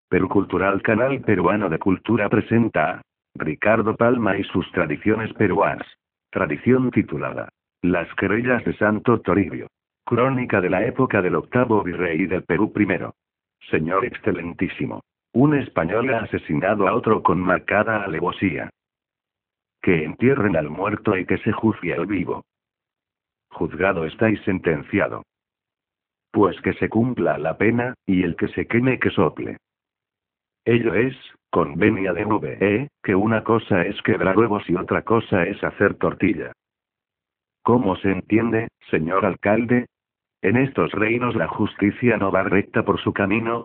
Perú Cultural, Canal Peruano de Cultura, presenta a Ricardo Palma y sus tradiciones peruanas. Tradición titulada Las querellas de Santo Toribio. Crónica de la época del octavo virrey del Perú primero. Señor excelentísimo. Un español ha asesinado a otro con marcada alevosía. Que entierren al muerto y que se juzgue al vivo. Juzgado está y sentenciado. Pues que se cumpla la pena, y el que se queme que sople. Ello es, convenia de V.E., que una cosa es quebrar huevos y otra cosa es hacer tortilla. ¿Cómo se entiende, señor alcalde? ¿En estos reinos la justicia no va recta por su camino?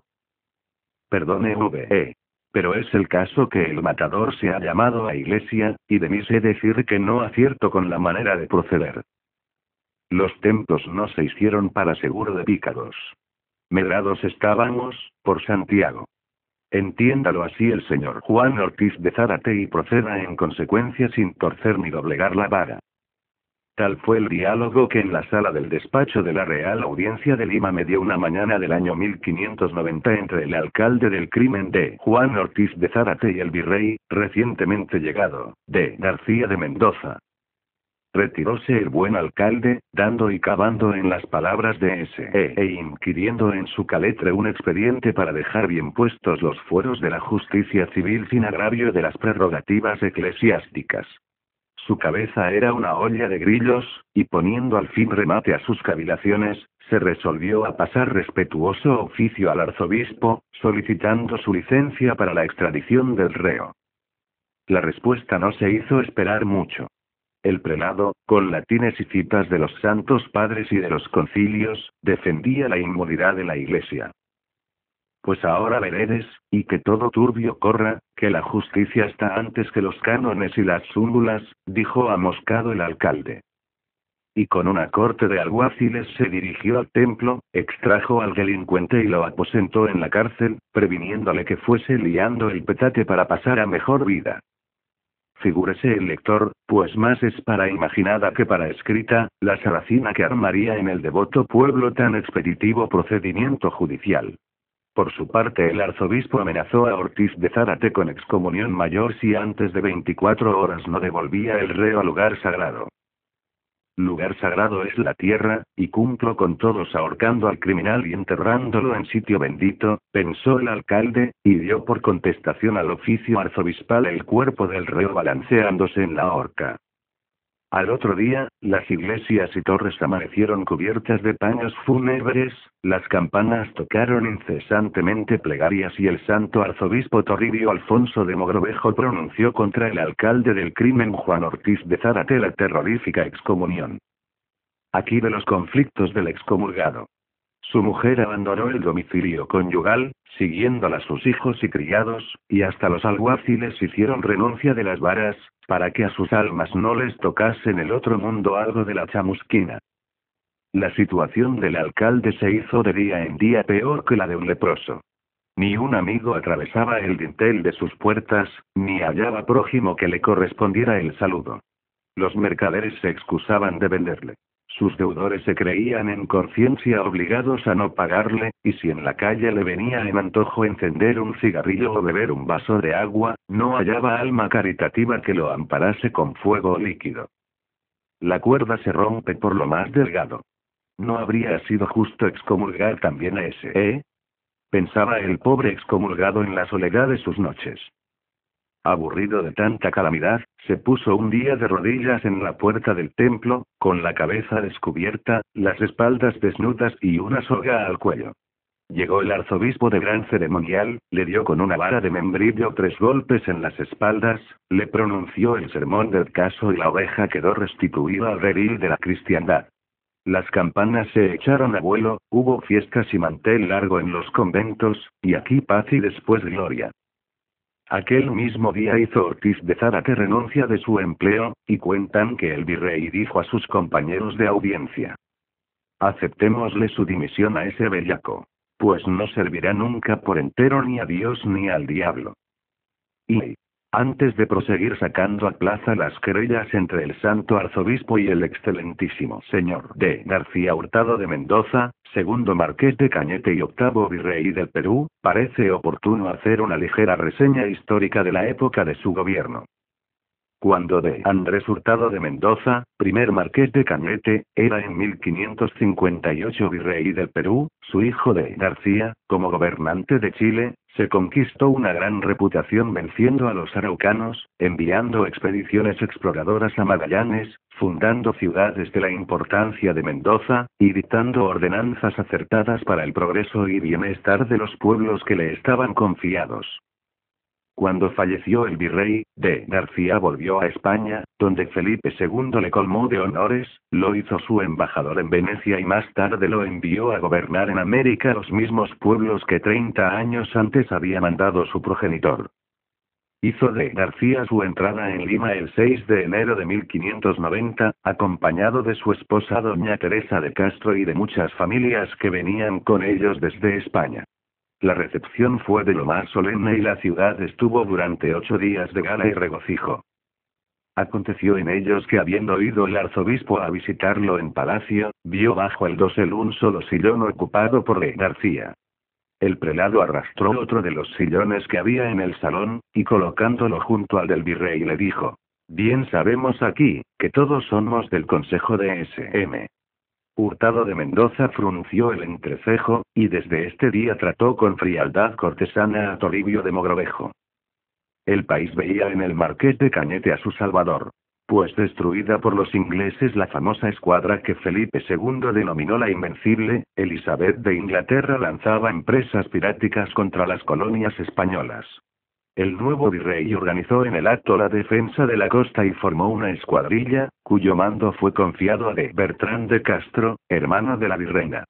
Perdone V.E., pero es el caso que el matador se ha llamado a iglesia, y de mí sé decir que no acierto con la manera de proceder. Los templos no se hicieron para seguro de pícaros. Medrados estábamos, por Santiago. Entiéndalo así el señor Juan Ortiz de Zárate y proceda en consecuencia sin torcer ni doblegar la vara. Tal fue el diálogo que en la sala del despacho de la Real Audiencia de Lima me dio una mañana del año 1590 entre el alcalde del crimen de Juan Ortiz de Zárate y el virrey, recientemente llegado, de García de Mendoza. Retiróse el buen alcalde, dando y cavando en las palabras de S.E. e inquiriendo en su caletre un expediente para dejar bien puestos los fueros de la justicia civil sin agravio de las prerrogativas eclesiásticas. Su cabeza era una olla de grillos, y poniendo al fin remate a sus cavilaciones, se resolvió a pasar respetuoso oficio al arzobispo, solicitando su licencia para la extradición del reo. La respuesta no se hizo esperar mucho. El prelado, con latines y citas de los santos padres y de los concilios, defendía la inmunidad de la iglesia. Pues ahora veredes, y que todo turbio corra, que la justicia está antes que los cánones y las súmbulas, dijo amoscado el alcalde. Y con una corte de alguaciles se dirigió al templo, extrajo al delincuente y lo aposentó en la cárcel, previniéndole que fuese liando el petate para pasar a mejor vida. Figúrese el lector, pues más es para imaginada que para escrita, la saracina que armaría en el devoto pueblo tan expeditivo procedimiento judicial. Por su parte el arzobispo amenazó a Ortiz de Zárate con excomunión mayor si antes de 24 horas no devolvía el reo al lugar sagrado. Lugar sagrado es la tierra, y cumplo con todos ahorcando al criminal y enterrándolo en sitio bendito, pensó el alcalde, y dio por contestación al oficio arzobispal el cuerpo del reo balanceándose en la horca. Al otro día, las iglesias y torres amanecieron cubiertas de paños fúnebres, las campanas tocaron incesantemente plegarias y el santo arzobispo Toribio Alfonso de Mogrovejo pronunció contra el alcalde del crimen Juan Ortiz de Zárate la terrorífica excomunión. Aquí de los conflictos del excomulgado. Su mujer abandonó el domicilio conyugal, siguiéndola sus hijos y criados, y hasta los alguaciles hicieron renuncia de las varas, para que a sus almas no les tocase en el otro mundo algo de la chamusquina. La situación del alcalde se hizo de día en día peor que la de un leproso. Ni un amigo atravesaba el dintel de sus puertas, ni hallaba prójimo que le correspondiera el saludo. Los mercaderes se excusaban de venderle. Sus deudores se creían en conciencia obligados a no pagarle, y si en la calle le venía en antojo encender un cigarrillo o beber un vaso de agua, no hallaba alma caritativa que lo amparase con fuego líquido. La cuerda se rompe por lo más delgado. ¿No habría sido justo excomulgar también a ese, pensaba el pobre excomulgado en la soledad de sus noches. Aburrido de tanta calamidad, se puso un día de rodillas en la puerta del templo, con la cabeza descubierta, las espaldas desnudas y una soga al cuello. Llegó el arzobispo de gran ceremonial, le dio con una vara de membrillo 3 golpes en las espaldas, le pronunció el sermón del caso y la oveja quedó restituida al redil de la cristiandad. Las campanas se echaron a vuelo, hubo fiestas y mantel largo en los conventos, y aquí paz y después gloria. Aquel mismo día hizo Ortiz de Zárate renuncia de su empleo, y cuentan que el virrey dijo a sus compañeros de audiencia: aceptémosle su dimisión a ese bellaco. Pues no servirá nunca por entero ni a Dios ni al diablo. Y antes de proseguir sacando a plaza las querellas entre el santo arzobispo y el excelentísimo señor de García Hurtado de Mendoza, segundo marqués de Cañete y octavo virrey del Perú, parece oportuno hacer una ligera reseña histórica de la época de su gobierno. Cuando de Andrés Hurtado de Mendoza, primer marqués de Cañete, era en 1558 virrey del Perú, su hijo de García, como gobernante de Chile, se conquistó una gran reputación venciendo a los araucanos, enviando expediciones exploradoras a Magallanes, fundando ciudades de la importancia de Mendoza, y dictando ordenanzas acertadas para el progreso y bienestar de los pueblos que le estaban confiados. Cuando falleció el virrey, de García volvió a España, donde Felipe II le colmó de honores, lo hizo su embajador en Venecia y más tarde lo envió a gobernar en América los mismos pueblos que 30 años antes había mandado su progenitor. Hizo de García su entrada en Lima el 6 de enero de 1590, acompañado de su esposa doña Teresa de Castro y de muchas familias que venían con ellos desde España. La recepción fue de lo más solemne y la ciudad estuvo durante 8 días de gala y regocijo. Aconteció en ellos que habiendo ido el arzobispo a visitarlo en palacio, vio bajo el dosel un solo sillón ocupado por de García. El prelado arrastró otro de los sillones que había en el salón, y colocándolo junto al del virrey le dijo: «Bien sabemos aquí, que todos somos del consejo de S.M. Hurtado de Mendoza frunció el entrecejo, y desde este día trató con frialdad cortesana a Toribio de Mogrovejo. El país veía en el marqués de Cañete a su salvador. Pues destruida por los ingleses la famosa escuadra que Felipe II denominó la Invencible, Elizabeth de Inglaterra lanzaba empresas piráticas contra las colonias españolas. El nuevo virrey organizó en el acto la defensa de la costa y formó una escuadrilla, cuyo mando fue confiado a de Bertrán de Castro, hermano de la virreina.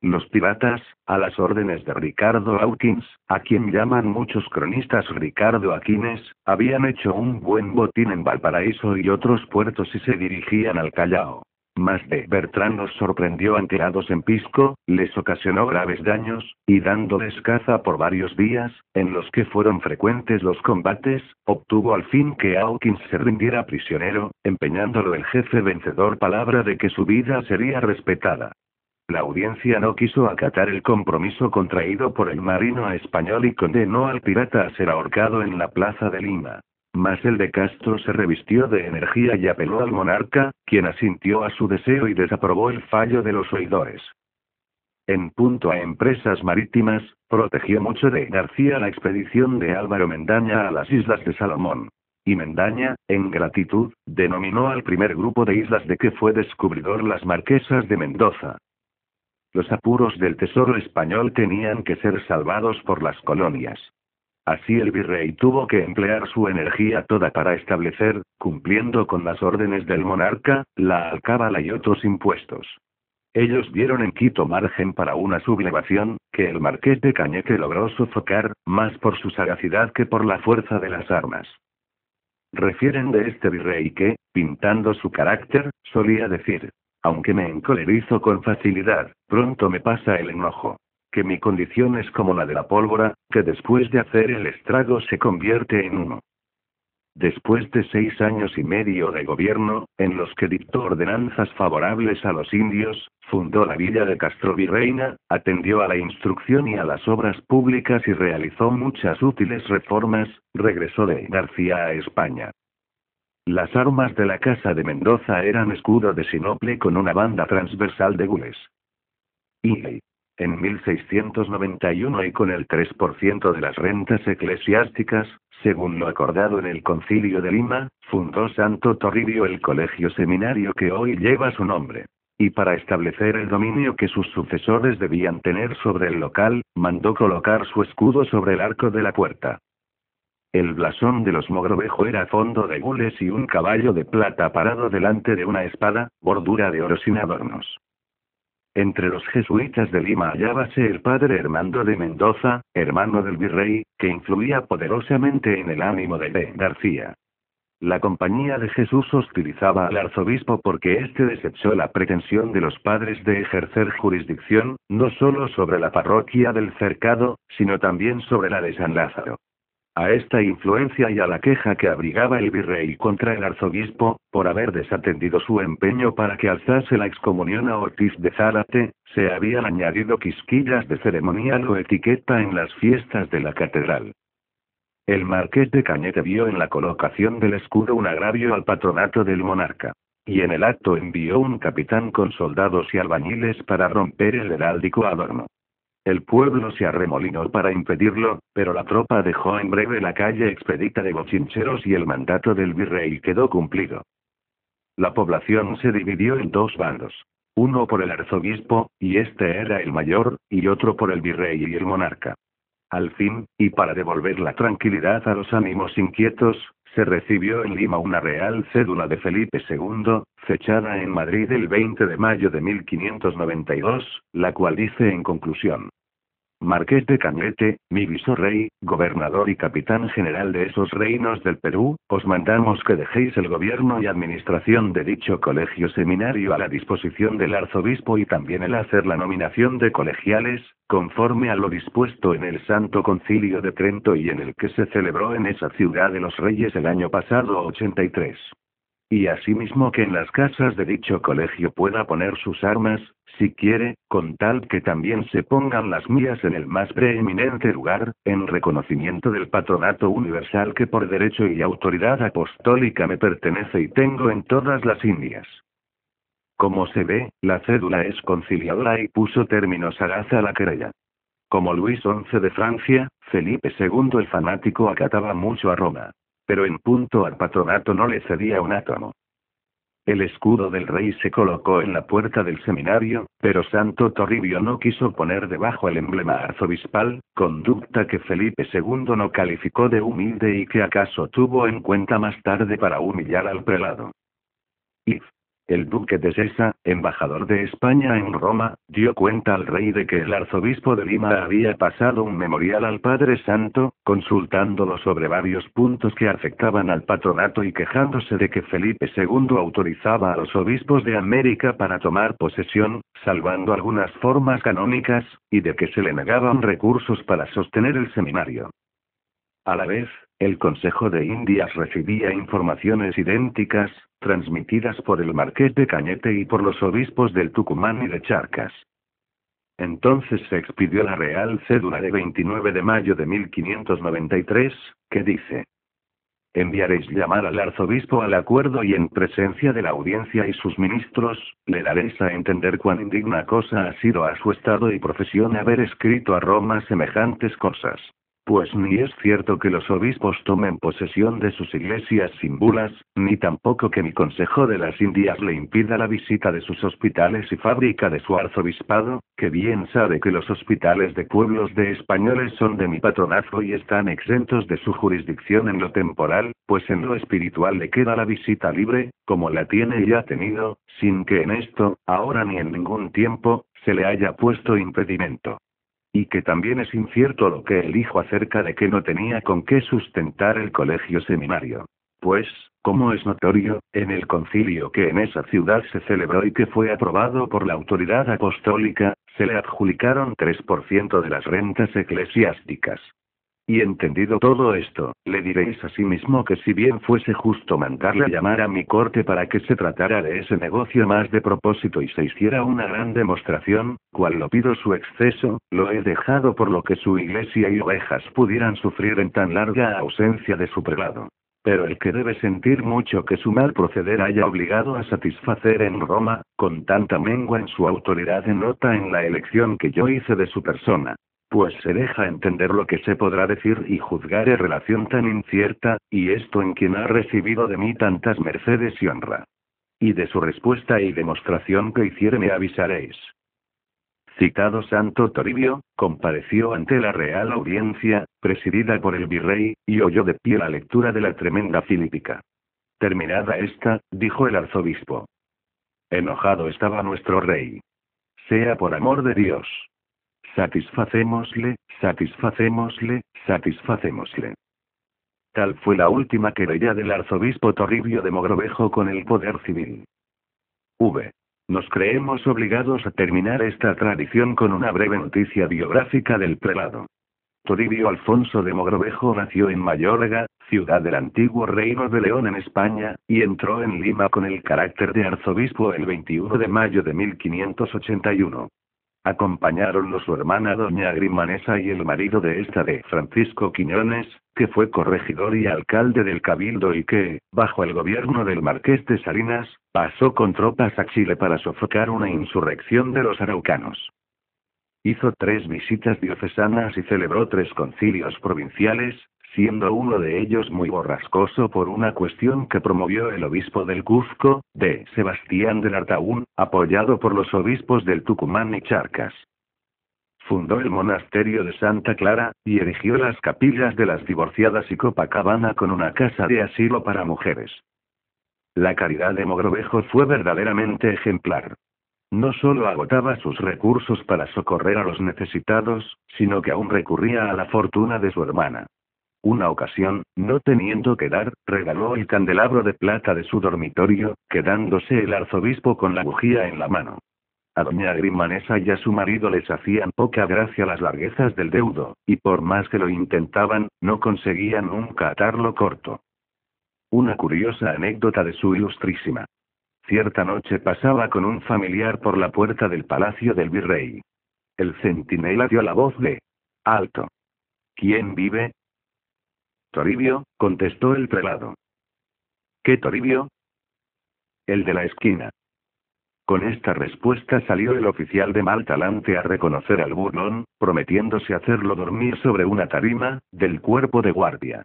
Los piratas, a las órdenes de Ricardo Hawkins, a quien llaman muchos cronistas Ricardo Aquines, habían hecho un buen botín en Valparaíso y otros puertos y se dirigían al Callao. Mas de Bertrán los sorprendió anclados en Pisco, les ocasionó graves daños, y dándoles caza por varios días, en los que fueron frecuentes los combates, obtuvo al fin que Hawkins se rindiera prisionero, empeñándolo el jefe vencedor palabra de que su vida sería respetada. La audiencia no quiso acatar el compromiso contraído por el marino español y condenó al pirata a ser ahorcado en la plaza de Lima. Mas el de Castro se revistió de energía y apeló al monarca, quien asintió a su deseo y desaprobó el fallo de los oidores. En punto a empresas marítimas, protegió mucho de García la expedición de Álvaro Mendaña a las Islas de Salomón. Y Mendaña, en gratitud, denominó al primer grupo de islas de que fue descubridor las Marquesas de Mendoza. Los apuros del tesoro español tenían que ser salvados por las colonias. Así el virrey tuvo que emplear su energía toda para establecer, cumpliendo con las órdenes del monarca, la alcábala y otros impuestos. Ellos vieron en Quito margen para una sublevación, que el marqués de Cañete logró sofocar, más por su sagacidad que por la fuerza de las armas. Refieren de este virrey que, pintando su carácter, solía decir: aunque me encolerizo con facilidad, pronto me pasa el enojo. Que mi condición es como la de la pólvora, que después de hacer el estrago se convierte en humo. Después de 6 años y medio de gobierno, en los que dictó ordenanzas favorables a los indios, fundó la villa de Castrovirreina, atendió a la instrucción y a las obras públicas y realizó muchas útiles reformas, regresó de García a España. Las armas de la Casa de Mendoza eran escudo de sinople con una banda transversal de gules. Y en 1691 y con el 3% de las rentas eclesiásticas, según lo acordado en el Concilio de Lima, fundó Santo Toribio el colegio seminario que hoy lleva su nombre. Y para establecer el dominio que sus sucesores debían tener sobre el local, mandó colocar su escudo sobre el arco de la puerta. El blasón de los Mogrovejo era fondo de gules y un caballo de plata parado delante de una espada, bordura de oro sin adornos. Entre los jesuitas de Lima hallábase el padre Hernando de Mendoza, hermano del virrey, que influía poderosamente en el ánimo de García. La Compañía de Jesús hostilizaba al arzobispo porque éste desechó la pretensión de los padres de ejercer jurisdicción, no solo sobre la parroquia del Cercado, sino también sobre la de San Lázaro. A esta influencia y a la queja que abrigaba el virrey contra el arzobispo, por haber desatendido su empeño para que alzase la excomunión a Ortiz de Zárate, se habían añadido quisquillas de ceremonial o etiqueta en las fiestas de la catedral. El marqués de Cañete vio en la colocación del escudo un agravio al patronato del monarca. Y en el acto envió un capitán con soldados y albañiles para romper el heráldico adorno. El pueblo se arremolinó para impedirlo, pero la tropa dejó en breve la calle expedita de bochincheros y el mandato del virrey quedó cumplido. La población se dividió en dos bandos. Uno por el arzobispo, y este era el mayor, y otro por el virrey y el monarca. Al fin, y para devolver la tranquilidad a los ánimos inquietos, se recibió en Lima una real cédula de Felipe II, fechada en Madrid el 20 de mayo de 1592, la cual dice en conclusión: Marqués de Cañete, mi visorrey, gobernador y capitán general de esos reinos del Perú, os mandamos que dejéis el gobierno y administración de dicho colegio seminario a la disposición del arzobispo y también el hacer la nominación de colegiales, conforme a lo dispuesto en el Santo Concilio de Trento y en el que se celebró en esa ciudad de los Reyes el año pasado 83. Y asimismo que en las casas de dicho colegio pueda poner sus armas, si quiere, con tal que también se pongan las mías en el más preeminente lugar, en reconocimiento del patronato universal que por derecho y autoridad apostólica me pertenece y tengo en todas las Indias. Como se ve, la cédula es conciliadora y puso término sagaz a la querella. Como Luis XI de Francia, Felipe II el fanático acataba mucho a Roma. Pero en punto al patronato no le cedía un átomo. El escudo del rey se colocó en la puerta del seminario, pero Santo Toribio no quiso poner debajo el emblema arzobispal, conducta que Felipe II no calificó de humilde y que acaso tuvo en cuenta más tarde para humillar al prelado. Y el duque de Sesa, embajador de España en Roma, dio cuenta al rey de que el arzobispo de Lima había pasado un memorial al Padre Santo, consultándolo sobre varios puntos que afectaban al patronato y quejándose de que Felipe II autorizaba a los obispos de América para tomar posesión, salvando algunas formas canónicas, y de que se le negaban recursos para sostener el seminario. A la vez, el Consejo de Indias recibía informaciones idénticas, transmitidas por el Marqués de Cañete y por los obispos del Tucumán y de Charcas. Entonces se expidió la Real Cédula de 29 de mayo de 1593, que dice: enviaréis llamar al arzobispo al acuerdo y en presencia de la audiencia y sus ministros, le daréis a entender cuán indigna cosa ha sido a su estado y profesión haber escrito a Roma semejantes cosas. Pues ni es cierto que los obispos tomen posesión de sus iglesias sin bulas, ni tampoco que mi Consejo de las Indias le impida la visita de sus hospitales y fábrica de su arzobispado, que bien sabe que los hospitales de pueblos de españoles son de mi patronato y están exentos de su jurisdicción en lo temporal, pues en lo espiritual le queda la visita libre, como la tiene y ha tenido, sin que en esto, ahora ni en ningún tiempo, se le haya puesto impedimento. Y que también es incierto lo que elijo acerca de que no tenía con qué sustentar el colegio seminario. Pues, como es notorio, en el concilio que en esa ciudad se celebró y que fue aprobado por la autoridad apostólica, se le adjudicaron 3% de las rentas eclesiásticas. Y entendido todo esto, le diréis asimismo que si bien fuese justo mandarle llamar a mi corte para que se tratara de ese negocio más de propósito y se hiciera una gran demostración, cual lo pido su exceso, lo he dejado por lo que su iglesia y ovejas pudieran sufrir en tan larga ausencia de su prelado. Pero el que debe sentir mucho que su mal proceder haya obligado a satisfacer en Roma, con tanta mengua en su autoridad denota en la elección que yo hice de su persona. Pues se deja entender lo que se podrá decir y juzgar en relación tan incierta, y esto en quien ha recibido de mí tantas mercedes y honra. Y de su respuesta y demostración que hiciere me avisaréis. Citado Santo Toribio, compareció ante la Real Audiencia, presidida por el virrey, y oyó de pie la lectura de la tremenda filípica. Terminada esta, dijo el arzobispo: enojado estaba nuestro rey. Sea por amor de Dios. Satisfacémosle, satisfacémosle, satisfacémosle. Tal fue la última querella del arzobispo Toribio de Mogrovejo con el poder civil. Nos creemos obligados a terminar esta tradición con una breve noticia biográfica del prelado. Toribio Alfonso de Mogrovejo nació en Mayorga, ciudad del antiguo Reino de León en España, y entró en Lima con el carácter de arzobispo el 21 de mayo de 1581. Acompañáronlo su hermana doña Agrimanesa y el marido de esta de Francisco Quiñones, que fue corregidor y alcalde del Cabildo y que, bajo el gobierno del Marqués de Salinas, pasó con tropas a Chile para sofocar una insurrección de los araucanos. Hizo 3 visitas diocesanas y celebró 3 concilios provinciales, siendo uno de ellos muy borrascoso por una cuestión que promovió el obispo del Cuzco, de Sebastián del Artaún, apoyado por los obispos del Tucumán y Charcas. Fundó el monasterio de Santa Clara, y erigió las capillas de las divorciadas y Copacabana con una casa de asilo para mujeres. La caridad de Mogrovejo fue verdaderamente ejemplar. No solo agotaba sus recursos para socorrer a los necesitados, sino que aún recurría a la fortuna de su hermana. Una ocasión, no teniendo que dar, regaló el candelabro de plata de su dormitorio, quedándose el arzobispo con la bujía en la mano. A doña Agrimanesa y a su marido les hacían poca gracia las larguezas del deudo, y por más que lo intentaban, no conseguían nunca atarlo corto. Una curiosa anécdota de su ilustrísima. Cierta noche pasaba con un familiar por la puerta del palacio del virrey. El centinela dio la voz de: «Alto. ¿Quién vive?» «Toribio», contestó el prelado. «¿Qué Toribio?» «El de la esquina». Con esta respuesta salió el oficial de mal talante a reconocer al burlón, prometiéndose hacerlo dormir sobre una tarima, del cuerpo de guardia.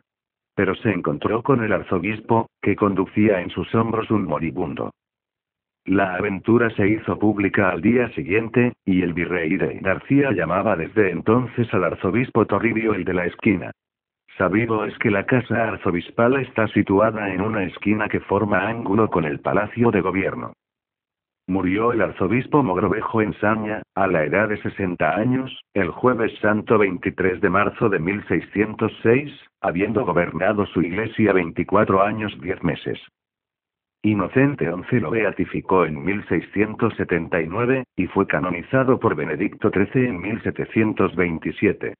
Pero se encontró con el arzobispo, que conducía en sus hombros un moribundo. La aventura se hizo pública al día siguiente, y el virrey de García llamaba desde entonces al arzobispo Toribio el de la esquina. Sabido es que la casa arzobispal está situada en una esquina que forma ángulo con el palacio de gobierno. Murió el arzobispo Mogrovejo en Saña, a la edad de 60 años, el jueves santo 23 de marzo de 1606, habiendo gobernado su iglesia 24 años 10 meses. Inocente XI lo beatificó en 1679, y fue canonizado por Benedicto XIII en 1727.